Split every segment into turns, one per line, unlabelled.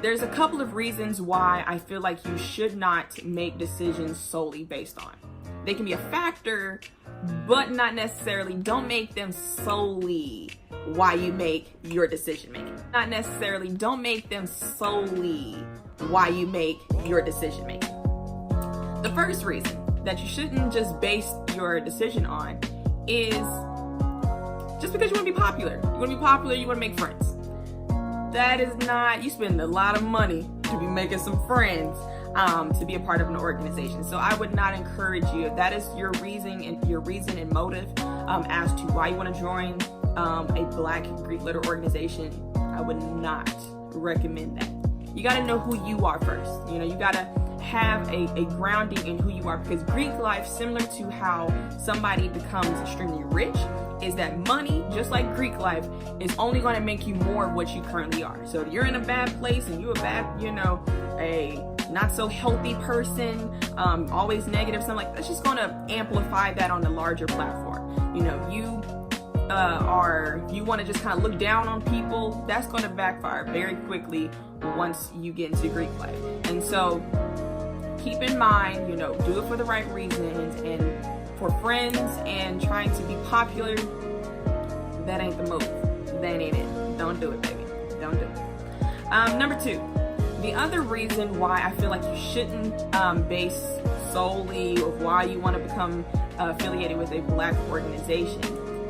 there's a couple of reasons why I feel like you should not make decisions solely based on. They can be a factor, but not necessarily. Don't make them solely why you make your decision making. Not necessarily. Don't make them solely why you make your decision making. The first reason that you shouldn't just base your decision on is just because you want to be popular. You want to be popular, you want to make friends. That is not, you spend a lot of money to be making some friends, to be a part of an organization. So I would not encourage you. If that is your reason and motive as to why you want to join a Black Greek letter organization, I would not recommend that. You got to know who you are first. You know, you got to have a grounding in who you are, because Greek life, similar to how somebody becomes extremely rich, is that money, just like Greek life, is only going to make you more of what you currently are. So if you're in a bad place and you're a bad, a not so healthy person, always negative, something like that's just going to amplify that on a larger platform. You know, you want to just kind of look down on people, that's going to backfire very quickly once you get into Greek life. And so keep in mind, do it for the right reasons, and for friends and trying to be popular, that ain't the move. That ain't it. Don't do it, baby. Don't do it. Number two, the other reason why I feel like you shouldn't base solely of why you want to become affiliated with a Black organization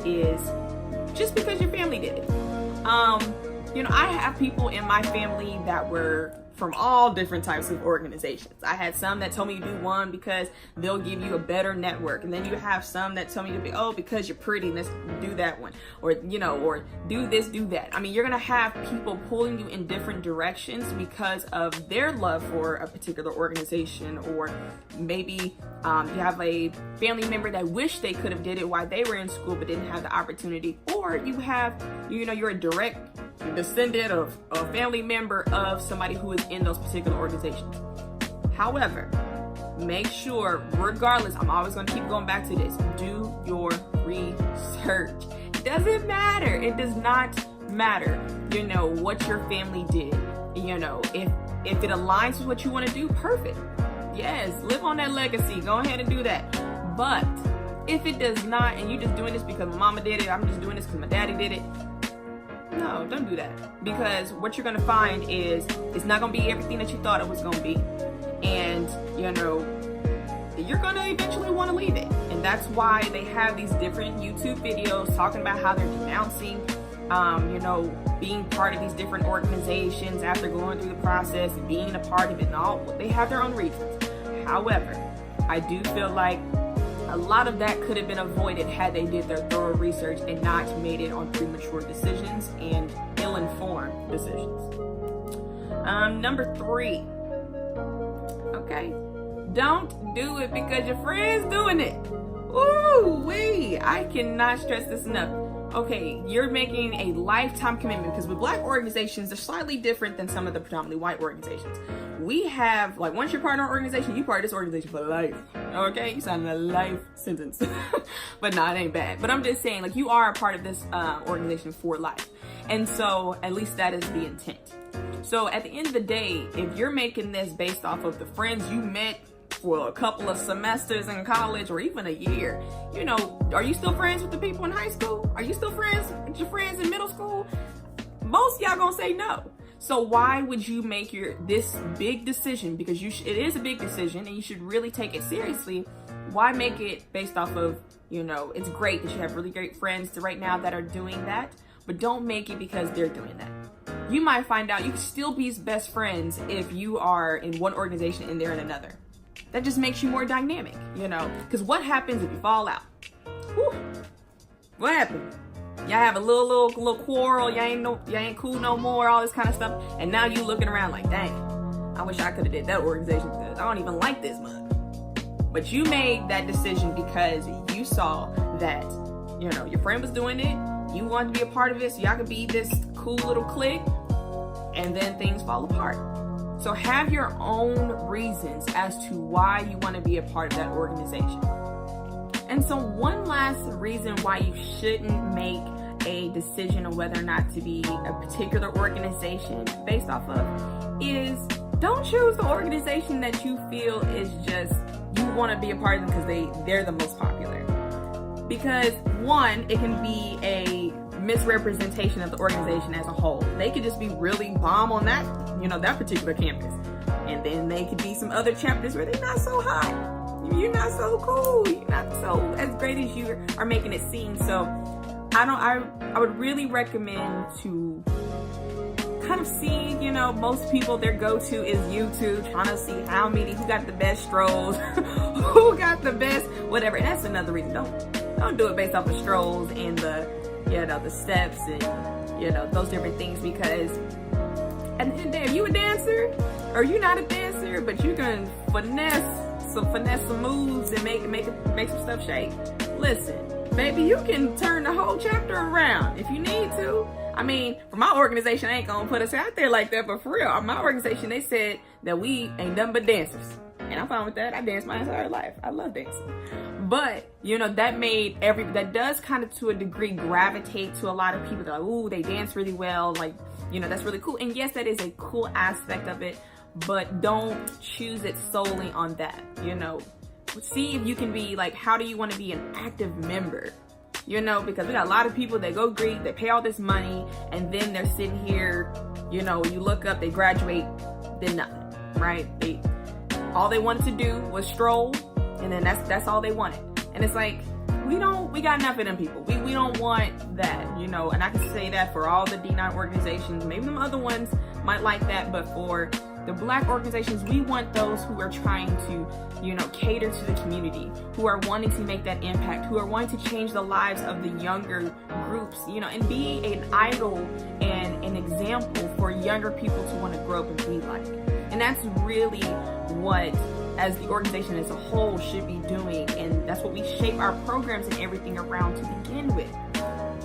is just because your family did it. I have people in my family that were from all different types of organizations. I had some that told me to do one because they'll give you a better network. And then you have some that tell me to be, because you're pretty, let's do that one. Or, or do this, do that. I mean, you're going to have people pulling you in different directions because of their love for a particular organization. Or maybe you have a family member that wish they could have did it while they were in school but didn't have the opportunity. Or you have, you're a direct descendant of a family member of somebody who is in those particular organizations. However, make sure, regardless, I'm always going to keep going back to this, do your research. It doesn't matter. It does not matter, what your family did. If it aligns with what you want to do, perfect. Yes, live on that legacy. Go ahead and do that. But if it does not, and you're just doing this because my mama did it, I'm just doing this because my daddy did it, no, don't do that. Because what you're going to find is it's not going to be everything that you thought it was going to be. And, you're going to eventually want to leave it. And that's why they have these different YouTube videos talking about how they're denouncing, being part of these different organizations after going through the process and being a part of it and all. They have their own reasons. However, I do feel like a lot of that could have been avoided had they did their thorough research and not made it on premature decisions and ill-informed decisions. Number three, okay, don't do it because your friend's doing it. Ooh-wee, I cannot stress this enough. Okay, you're making a lifetime commitment, because with Black organizations, they're slightly different than some of the predominantly white organizations. We have, once you're part of our organization, you're part of this organization for life. Okay, you signed a life sentence. But no, it ain't bad. But I'm just saying, you are a part of this organization for life. And so, at least that is the intent. So, at the end of the day, if you're making this based off of the friends you met for a couple of semesters in college or even a year, are you still friends with the people in high school? Are you still friends with your friends in middle school? Most of y'all gonna say no. So why would you make this big decision? Because it is a big decision and you should really take it seriously. Why make it based off of, it's great that you have really great friends right now that are doing that, but don't make it because they're doing that. You might find out you can still be best friends if you are in one organization and they're in another. That just makes you more dynamic, because what happens if you fall out? Whew. What happens? Y'all have a little quarrel, y'all ain't cool no more, all this kind of stuff, and now you looking around like, dang, I wish I could have did that organization because I don't even like this much. But you made that decision because you saw that, your friend was doing it, you wanted to be a part of it, so y'all could be this cool little clique, and then things fall apart. So have your own reasons as to why you want to be a part of that organization. And so one last reason why you shouldn't make a decision on whether or not to be a particular organization based off of is don't choose the organization that you feel is just, you want to be a part of them because they're the most popular. Because one, it can be a misrepresentation of the organization as a whole. They could just be really bomb on that, that particular campus. And then they could be some other chapters where they're not so hot. You're not so cool. You're not so as great as you are making it seem. So I would really recommend to kind of see, most people, their go-to is YouTube, trying to see who got the best strolls, who got the best whatever. And that's another reason. Don't do it based off of strolls and the steps and those different things, because at the end of the day, if you a dancer or you're not a dancer, but you can finesse some moves and make some stuff shake, listen, baby, you can turn the whole chapter around if you need to. I mean, for my organization, I ain't gonna put us out there like that, but for real, my organization, they said that we ain't nothing but dancers. And I'm fine with that. I danced my entire life. I love dancing. But, that does kind of to a degree gravitate to a lot of people. They're like, ooh, they dance really well. Like, that's really cool. And yes, that is a cool aspect of it, but don't choose it solely on that. See if you can be like, how do you want to be an active member? Because we got a lot of people that go Greek, they pay all this money, and then they're sitting here, you look up, they graduate, then nothing, right? All they wanted to do was stroll, and then that's all they wanted. And it's like, we got enough of them people. We don't want that, and I can say that for all the D9 organizations. Maybe them other ones might like that, but for the Black organizations, we want those who are trying to, cater to the community, who are wanting to make that impact, who are wanting to change the lives of the younger groups, and be an idol and an example for younger people to want to grow up and be like. And that's really what, as the organization as a whole, should be doing. And that's what we shape our programs and everything around to begin with.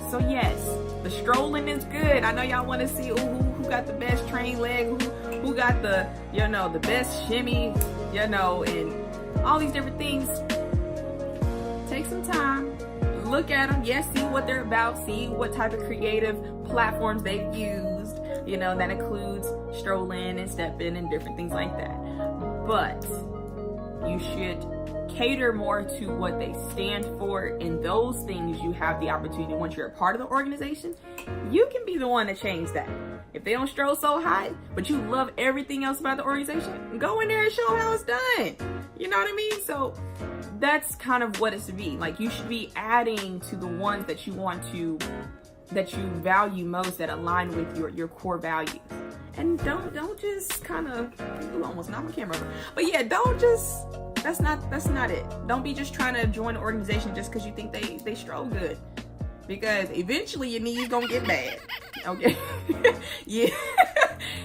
So yes, the strolling is good. I know y'all want to see who got the best train leg, who got the, the best shimmy, and all these different things. Take some time, look at them, see what they're about, see what type of creative platforms they've used, that includes strolling and stepping and different things like that. But you should cater more to what they stand for, and those things you have the opportunity, once you're a part of the organization, you can be the one to change that. If they don't stroll so high, but you love everything else about the organization, go in there and show them how it's done. You know what I mean? So that's kind of what it should be. Like, you should be adding to the ones that you that you value most, that align with your core values. And don't just kind of, almost knock my camera over. But yeah, don't just, that's not it. Don't be just trying to join an organization just because you think they stroll good. Because eventually your knees gonna get bad. Okay? Yeah.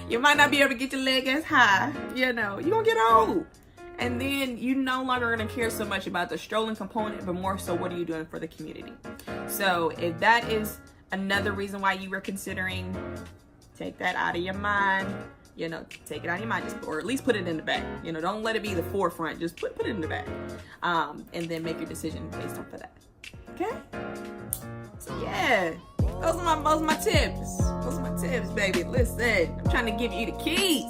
You might not be able to get your leg as high. You're gonna get old. And then you no longer gonna care so much about the strolling component, but more so what are you doing for the community. So if that is another reason why you were considering, take that out of your mind. Take it out of your mind, or at least put it in the back. Don't let it be the forefront. Just put it in the back, and then make your decision based off of that. Okay. So yeah, those are my tips. Those are my tips, baby. Listen, I'm trying to give you the keys.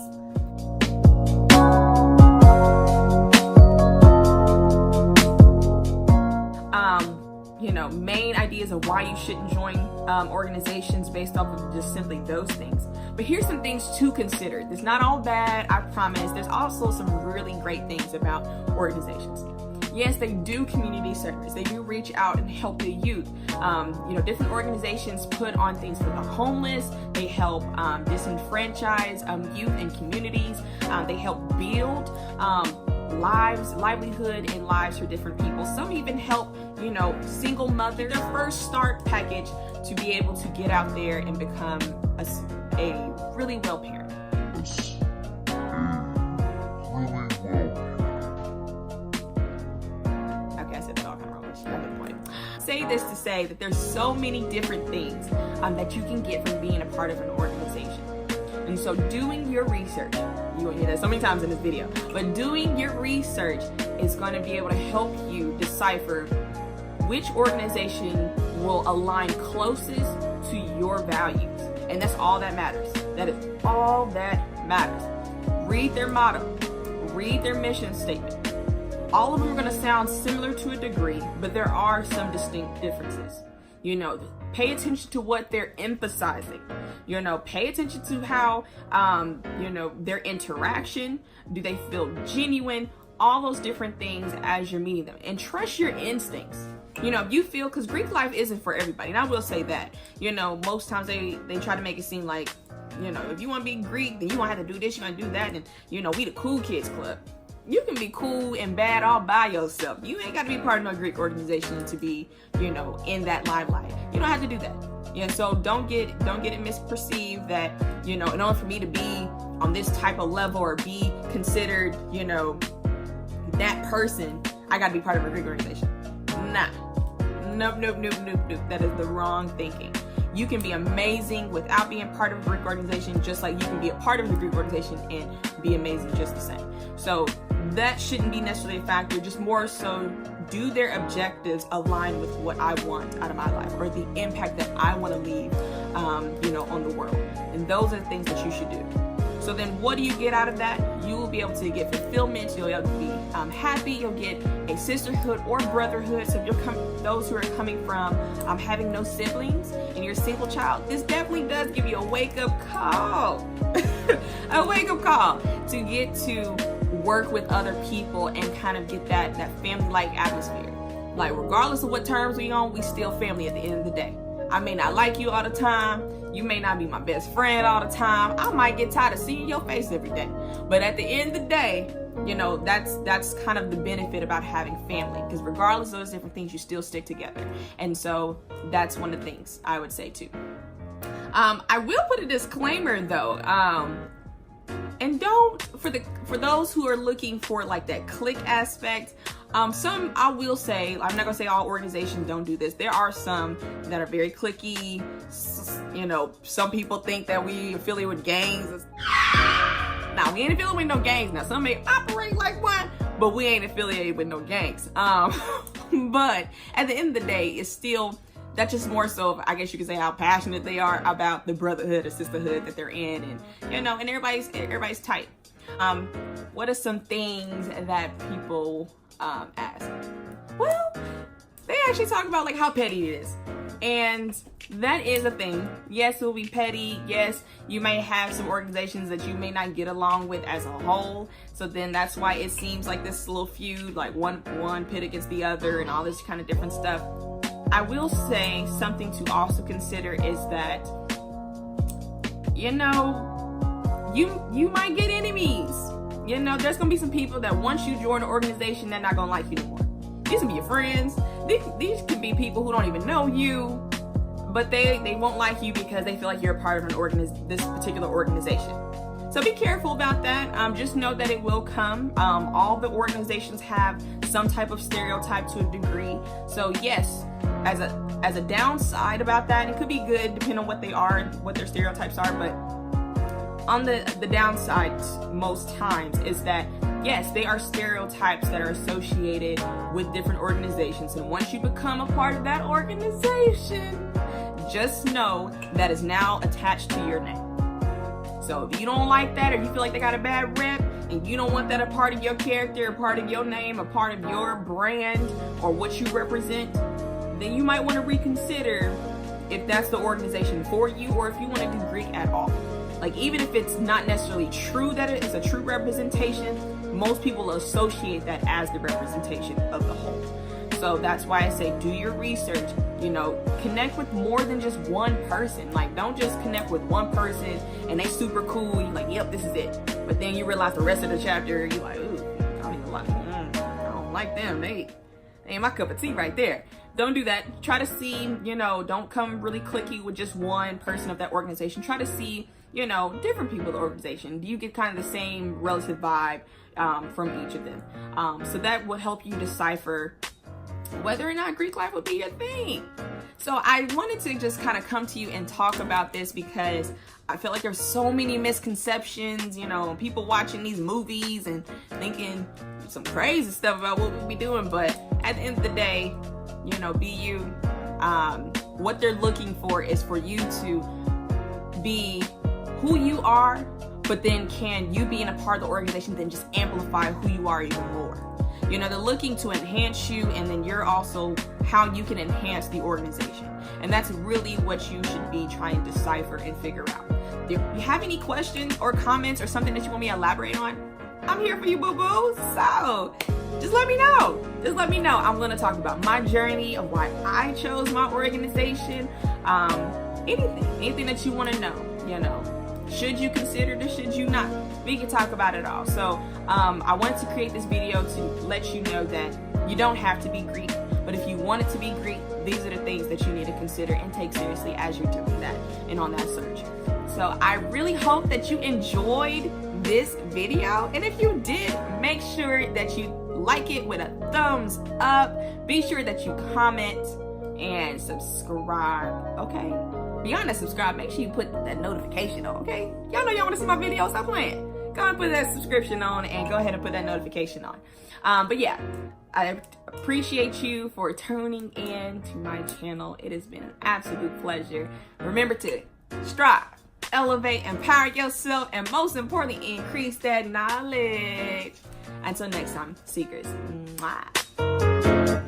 Main ideas of why you shouldn't join organizations based off of just simply those things. But here's some things to consider. It's not all bad, I promise. There's also some really great things about organizations. Yes, they do community service. They do reach out and help the youth. Different organizations put on things for the homeless. They help disenfranchised youth and communities. They help build livelihood and lives for different people. Some even help, single mothers, their first start package to be able to get out there and become a really well parent. Okay, I said that all kind of wrong. That's the point. Say this to say that there's so many different things that you can get from being a part of an organization. And so doing your research, you won't hear that so many times in this video, but doing your research is going to be able to help you decipher which organization will align closest to your values. And that's all that matters. That is all that matters. Read their motto, read their mission statement. All of them are going to sound similar to a degree, but there are some distinct differences. You know, pay attention to what they're emphasizing. You know, pay attention to how, you know, their interaction. Do they feel genuine? All those different things as you're meeting them. And trust your instincts. You know, if you feel, because Greek life isn't for everybody. And I will say that, you know, most times they try to make it seem like, you know, if you want to be Greek, then you want to have to do this, you want to do that. And, you know, we the cool kids club. You can be cool and bad all by yourself. You ain't got to be part of no Greek organization to be, you know, in that limelight. You don't have to do that. Yeah, so don't get it misperceived that, you know, in order for me to be on this type of level or be considered, you know, that person, I got to be part of a Greek organization. Nah. Nope. That is the wrong thinking. You can be amazing without being part of a Greek organization, just like you can be a part of the Greek organization and be amazing just the same. So that shouldn't be necessarily a factor, just more so do their objectives align with what I want out of my life or the impact that I want to leave, you know, on the world. And those are the things that you should do. So then what do you get out of that? You will be able to get fulfillment. You'll be able to be happy. You'll get a sisterhood or brotherhood. So if you're those who are coming from having no siblings and you're a single child, this definitely does give you a wake-up call. A wake-up call to get to work with other people and kind of get that family-like atmosphere. Like, regardless of what terms we on, we still family at the end of the day. I may not like you all the time. You may not be my best friend all the time. I might get tired of seeing your face every day. But at the end of the day, you know, that's kind of the benefit about having family. Because regardless of those different things, you still stick together. And so that's one of the things I would say too. I will put a disclaimer though. And don't, for those who are looking for like that clique aspect, some, I will say, I'm not gonna say all organizations don't do this. There are some that are very cliquey. You know, some people think that we affiliate with gangs. Now, we ain't affiliated with no gangs. Now, some may operate like one, but we ain't affiliated with no gangs. But at the end of the day, it's still, that's just more so, I guess you could say, how passionate they are about the brotherhood or sisterhood that they're in, and you know, and everybody's tight. What are some things that people ask? Well, they actually talk about like how petty it is, and that is a thing. Yes, it will be petty. Yes, you may have some organizations that you may not get along with as a whole. So then that's why it seems like this little feud, like one pit against the other, and all this kind of different stuff. I will say something to also consider is that, you know, you might get enemies. You know, there's gonna be some people that once you join an organization, they're not gonna like you anymore. These can be your friends. These can be people who don't even know you, but they won't like you because they feel like you're a part of this particular organization. So be careful about that. Just know that it will come. All the organizations have some type of stereotype to a degree. So yes, as a downside about that, it could be good depending on what they are, what their stereotypes are, but on the downside most times is that yes, they are stereotypes that are associated with different organizations, and once you become a part of that organization, just know that is now attached to your name. So if you don't like that, or you feel like they got a bad rep, and you don't want that a part of your character, a part of your name, a part of your brand, or what you represent, then you might want to reconsider if that's the organization for you, or if you want to do Greek at all. Like, even if it's not necessarily true that it is a true representation, most people associate that as the representation of the whole. So that's why I say do your research, you know, connect with more than just one person. Like, don't just connect with one person and they super cool, you're like, yep, this is it. But then you realize the rest of the chapter, you're like, ooh, I don't like them. They ain't my cup of tea right there. Don't do that. Try to see, you know, don't come really cliquey with just one person of that organization. Try to see, you know, different people in the organization. Do you get kind of the same relative vibe from each of them? So that would help you decipher whether or not Greek life would be your thing. So I wanted to just kind of come to you and talk about this because I feel like there's so many misconceptions, you know, people watching these movies and thinking some crazy stuff about what we'll be doing. But at the end of the day, you know, be you, What they're looking for is for you to be who you are, but then can you being a part of the organization then just amplify who you are even more. You know, they're looking to enhance you, and then you're also how you can enhance the organization. And that's really what you should be trying to decipher and figure out. If you have any questions or comments or something that you want me to elaborate on, I'm here for you, boo-boo. So just let me know. Just let me know. I'm going to talk about my journey of why I chose my organization. Anything that you want to know, you know. Should you consider this? Should you not? We can talk about it all. So I wanted to create this video to let you know that you don't have to be Greek, but if you want it to be Greek, these are the things that you need to consider and take seriously as you're doing that and on that search. So I really hope that you enjoyed this video, and if you did, make sure that you like it with a thumbs up. Be sure that you comment and subscribe, okay? Beyond that subscribe, make sure you put that notification on, okay? Y'all know y'all want to see my videos, stop playing. Go and put that subscription on and go ahead and put that notification on. But yeah, I appreciate you for tuning in to my channel. It has been an absolute pleasure. Remember to strive, elevate, empower yourself, and most importantly, increase that knowledge. Until next time, Seekers. Mwah.